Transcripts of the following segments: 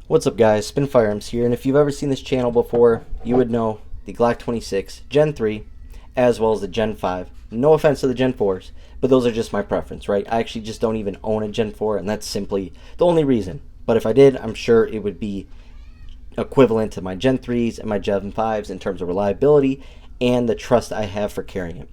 What's up guys, Spin Firearms here, and if you've ever seen this channel before, you would know the Glock 26 Gen 3 as well as the Gen 5. No offense to the Gen 4s, but those are just my preference, right? I actually just don't even own a Gen 4, and that's simply the only reason. But if I did, I'm sure it would be equivalent to my Gen 3s and my Gen 5s in terms of reliability and the trust I have for carrying it.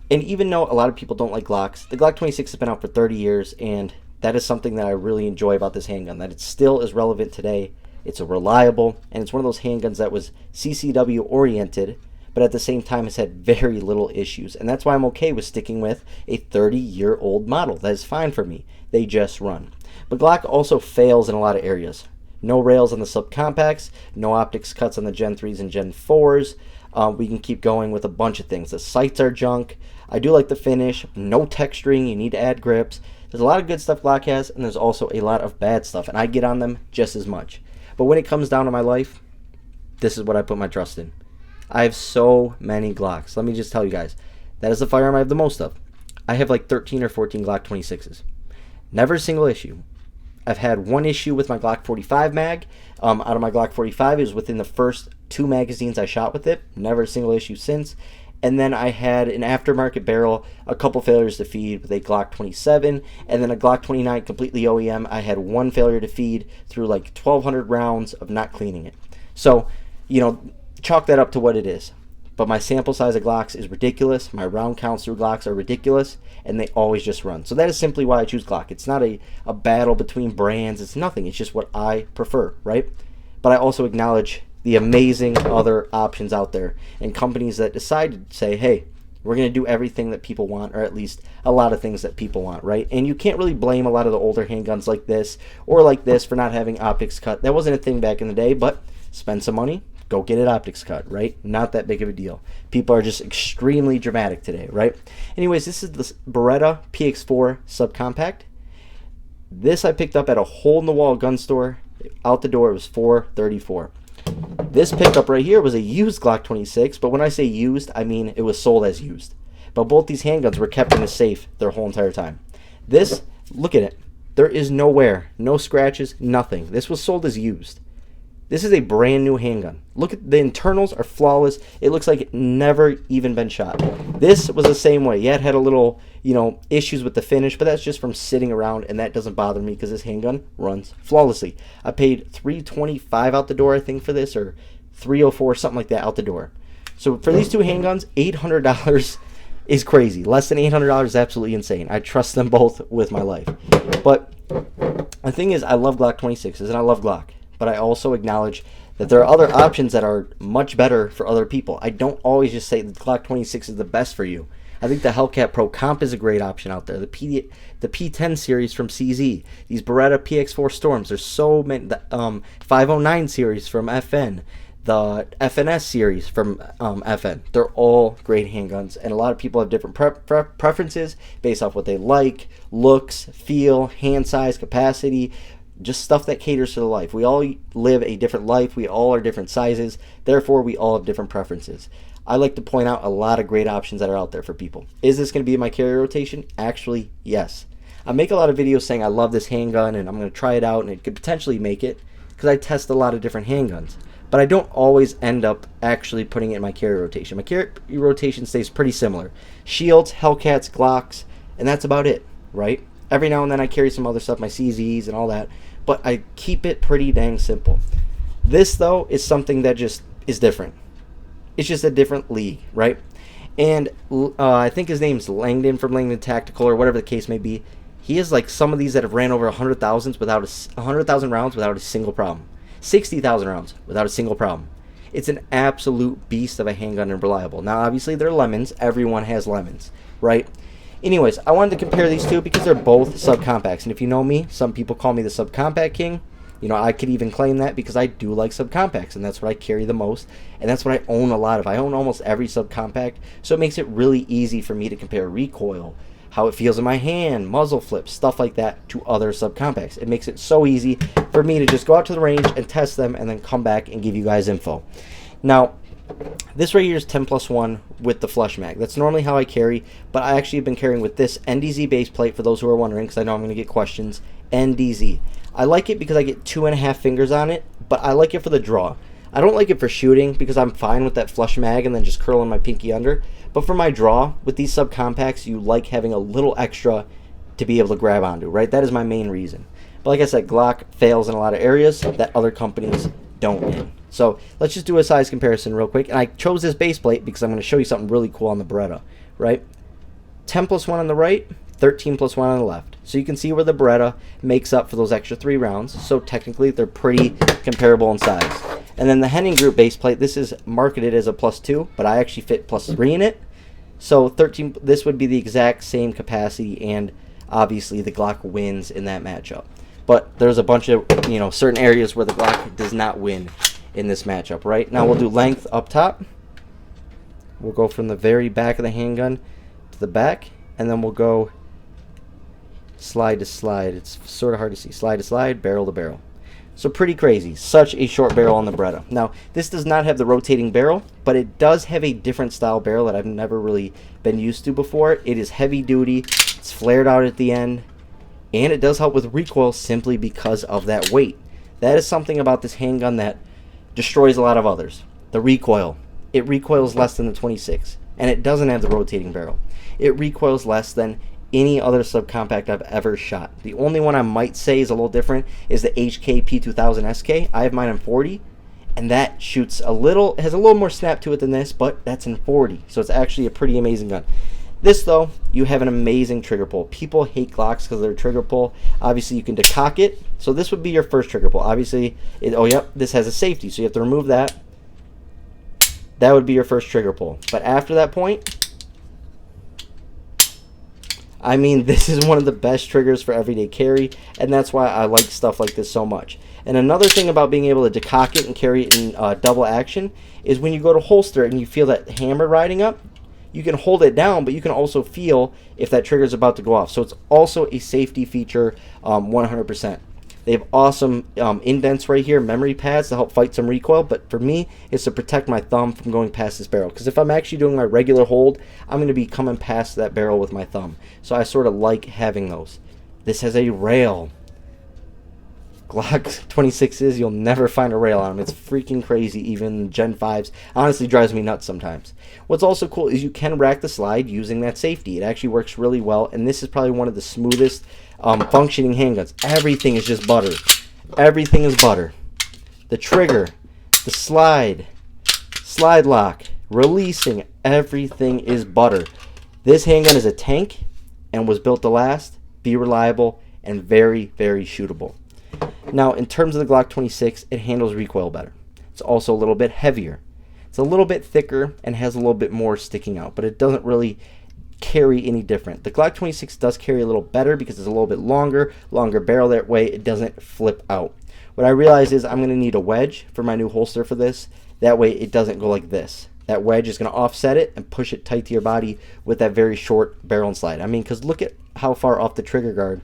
And even though a lot of people don't like Glocks, the Glock 26 has been out for 30 years, and that is something that I really enjoy about this handgun, that it still is relevant today. It's a reliable, and it's one of those handguns that was CCW oriented, but at the same time has had very little issues. And that's why I'm okay with sticking with a 30-year-old model. That is fine for me. They just run. But Glock also fails in a lot of areas. No rails on the subcompacts, no optics cuts on the Gen 3s and Gen 4s. We can keep going with a bunch of things. The sights are junk. I do like the finish. No texturing. You need to add grips. There's a lot of good stuff Glock has, and there's also a lot of bad stuff, and I get on them just as much. But when it comes down to my life, this is what I put my trust in. I have so many Glocks. Let me just tell you guys, that is the firearm I have the most of. I have like 13 or 14 Glock 26s. Never a single issue. I've had one issue with my Glock 45 mag. Out of my Glock 45, it was within the first 2 magazines I shot with it. Never a single issue since. And then I had an aftermarket barrel, a couple failures to feed with a Glock 27, and then a Glock 29 completely OEM. I had one failure to feed through like 1,200 rounds of not cleaning it. So, chalk that up to what it is. But my sample size of Glocks is ridiculous. My round counts through Glocks are ridiculous, and they always just run. So that is simply why I choose Glock. It's not a battle between brands. It's nothing. It's just what I prefer, right? But I also acknowledge the amazing other options out there and companies that decide to say, hey, we're going to do everything that people want, or at least a lot of things that people want, right? And you can't really blame a lot of the older handguns like this or like this for not having optics cut. That wasn't a thing back in the day, but spend some money, go get it optics cut, right? Not that big of a deal. People are just extremely dramatic today, right? Anyways, this is the Beretta PX4 Subcompact. This I picked up at a hole-in-the-wall gun store. Out the door, it was $434. This pickup right here was a used Glock 26, but when I say used, I mean it was sold as used. But both these handguns were kept in a safe their whole entire time. This, look at it. There is no wear, no scratches, nothing. This was sold as used. This is a brand new handgun. Look at the internals are flawless. It looks like it never even been shot. This was the same way. Yeah, it had a little, issues with the finish, but that's just from sitting around, and that doesn't bother me because this handgun runs flawlessly. I paid $325 out the door, I think, for this, or $304, something like that, out the door. So for these two handguns, $800 is crazy. Less than $800 is absolutely insane. I trust them both with my life. But the thing is, I love Glock 26s, and I love Glock. But I also acknowledge that there are other options that are much better for other people. I don't always just say the Glock 26 is the best for you. I think the Hellcat Pro Comp is a great option out there. The P10 series from CZ, these Beretta PX4 Storms, there's so many. The 509 series from FN, the FNS series from FN. They're all great handguns, and a lot of people have different preferences based off what they like, looks, feel, hand size, capacity, just stuff that caters to the life. We all live a different life. We all are different sizes. Therefore, we all have different preferences. I like to point out a lot of great options that are out there for people. Is this going to be in my carry rotation? Actually, yes. I make a lot of videos saying I love this handgun and I'm going to try it out and it could potentially make it because I test a lot of different handguns. But I don't always end up actually putting it in my carry rotation. My carry rotation stays pretty similar. Shields, Hellcats, Glocks, and that's about it, right? Every now and then I carry some other stuff, my CZs and all that, but I keep it pretty dang simple. This, though, is something that just is different. It's just a different league, right? And I think his name's Langdon from Langdon Tactical or whatever the case may be. He is like some of these that have ran over 100,000 rounds without a single problem. 60,000 rounds without a single problem. It's an absolute beast of a handgun and reliable. Now, obviously, they're lemons. Everyone has lemons, right? Anyways, I wanted to compare these two because they're both subcompacts. And if you know me, some people call me the subcompact king. I could even claim that because I do like subcompacts, and that's what I carry the most, and that's what I own a lot of. I own almost every subcompact, so it makes it really easy for me to compare recoil, how it feels in my hand, muzzle flips, stuff like that to other subcompacts. It makes it so easy for me to just go out to the range and test them and then come back and give you guys info. Now, this right here is 10+1 with the flush mag. That's normally how I carry, but I actually have been carrying with this NDZ base plate, for those who are wondering, because I know I'm going to get questions, NDZ. I like it because I get 2.5 fingers on it, but I like it for the draw. I don't like it for shooting because I'm fine with that flush mag and then just curling my pinky under. But for my draw, with these subcompacts, you like having a little extra to be able to grab onto, right? That is my main reason. But like I said, Glock fails in a lot of areas that other companies don't in. So let's just do a size comparison real quick. And I chose this base plate because I'm going to show you something really cool on the Beretta, right? 10 plus 1 on the right, 13 plus 1 on the left. So you can see where the Beretta makes up for those extra 3 rounds. So technically, they're pretty comparable in size. And then the Henning Group base plate, this is marketed as a +2, but I actually fit +3 in it. So 13, this would be the exact same capacity, and obviously the Glock wins in that matchup. But there's a bunch of, certain areas where the Glock does not win in this matchup, right? Now we'll do length up top. We'll go from the very back of the handgun to the back, and then we'll go slide to slide. It's sort of hard to see. Slide to slide, barrel to barrel. So pretty crazy. Such a short barrel on the Beretta. Now, this does not have the rotating barrel, but it does have a different style barrel that I've never really been used to before. It is heavy duty. It's flared out at the end, and it does help with recoil simply because of that weight. That is something about this handgun that destroys a lot of others. The recoil. It recoils less than the 26, and it doesn't have the rotating barrel. It recoils less than any other subcompact I've ever shot. The only one I might say is a little different is the HK P2000 SK. I have mine in 40, and that shoots has a little more snap to it than this, but that's in 40, so it's actually a pretty amazing gun. This, though, you have an amazing trigger pull. People hate Glocks because of their trigger pull. Obviously, you can decock it, so this would be your first trigger pull. Obviously, this has a safety, so you have to remove that. That would be your first trigger pull. But after that point, I mean, this is one of the best triggers for everyday carry, and that's why I like stuff like this so much. And another thing about being able to decock it and carry it in double action is when you go to holster it and you feel that hammer riding up, you can hold it down, but you can also feel if that trigger is about to go off. So it's also a safety feature 100%. They have awesome indents right here, memory pads to help fight some recoil, but for me, it's to protect my thumb from going past this barrel. Because if I'm actually doing my regular hold, I'm going to be coming past that barrel with my thumb. So I sort of like having those. This has a rail. Glock 26s, you'll never find a rail on them. It's freaking crazy. Even Gen 5s honestly drives me nuts sometimes. What's also cool is you can rack the slide using that safety. It actually works really well, and this is probably one of the smoothest functioning handguns. Everything is just butter. Everything is butter. The trigger, the slide lock, releasing, everything is butter. This handgun is a tank and was built to last, be reliable, and very, very shootable. Now, in terms of the Glock 26, it handles recoil better. It's also a little bit heavier. It's a little bit thicker and has a little bit more sticking out, but it doesn't really carry any different. The Glock 26 does carry a little better because it's a little bit longer barrel. That way it doesn't flip out. What I realized is I'm going to need a wedge for my new holster for this. That way it doesn't go like this. That wedge is going to offset it and push it tight to your body with that very short barrel and slide. I mean, because look at how far off the trigger guard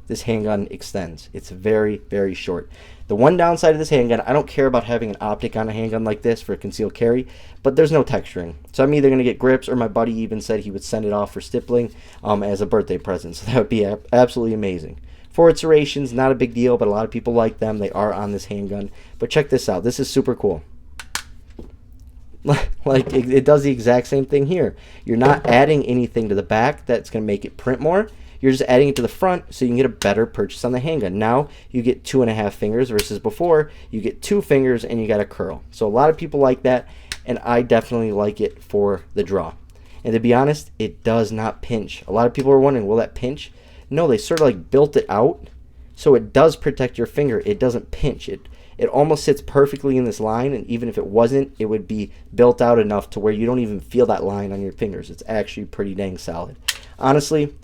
this handgun extends. It's very, very short. The one downside of this handgun, I don't care about having an optic on a handgun like this for concealed carry, but there's no texturing. So I'm either going to get grips, or my buddy even said he would send it off for stippling as a birthday present. So that would be absolutely amazing. Forward serrations, not a big deal, but a lot of people like them. They are on this handgun. But check this out. This is super cool. Like, it does the exact same thing here. You're not adding anything to the back that's going to make it print more. You're just adding it to the front so you can get a better purchase on the handgun. Now you get 2.5 fingers versus before you get 2 fingers and you got a curl. So a lot of people like that, and I definitely like it for the draw. And to be honest, it does not pinch. A lot of people are wondering, will that pinch? No, they sort of like built it out so it does protect your finger. It doesn't pinch. It almost sits perfectly in this line, and even if it wasn't, it would be built out enough to where you don't even feel that line on your fingers. It's actually pretty dang solid. Honestly,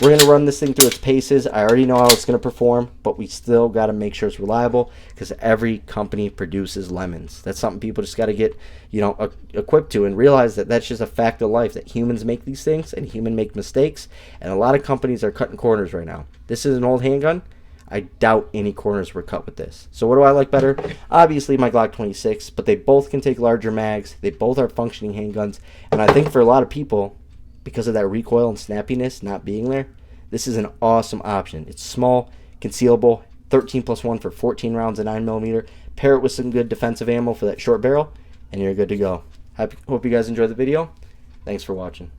we're going to run this thing through its paces. I already know how it's going to perform, but we still got to make sure it's reliable because every company produces lemons. That's something people just got to get, equipped to and realize that that's just a fact of life, that humans make these things and humans make mistakes, and a lot of companies are cutting corners right now. This is an old handgun. I doubt any corners were cut with this. So what do I like better? Obviously my Glock 26, but they both can take larger mags. They both are functioning handguns, and I think for a lot of people, because of that recoil and snappiness not being there, this is an awesome option. It's small, concealable, 13+1 for 14 rounds of 9mm. Pair it with some good defensive ammo for that short barrel, and you're good to go. Hope you guys enjoyed the video. Thanks for watching.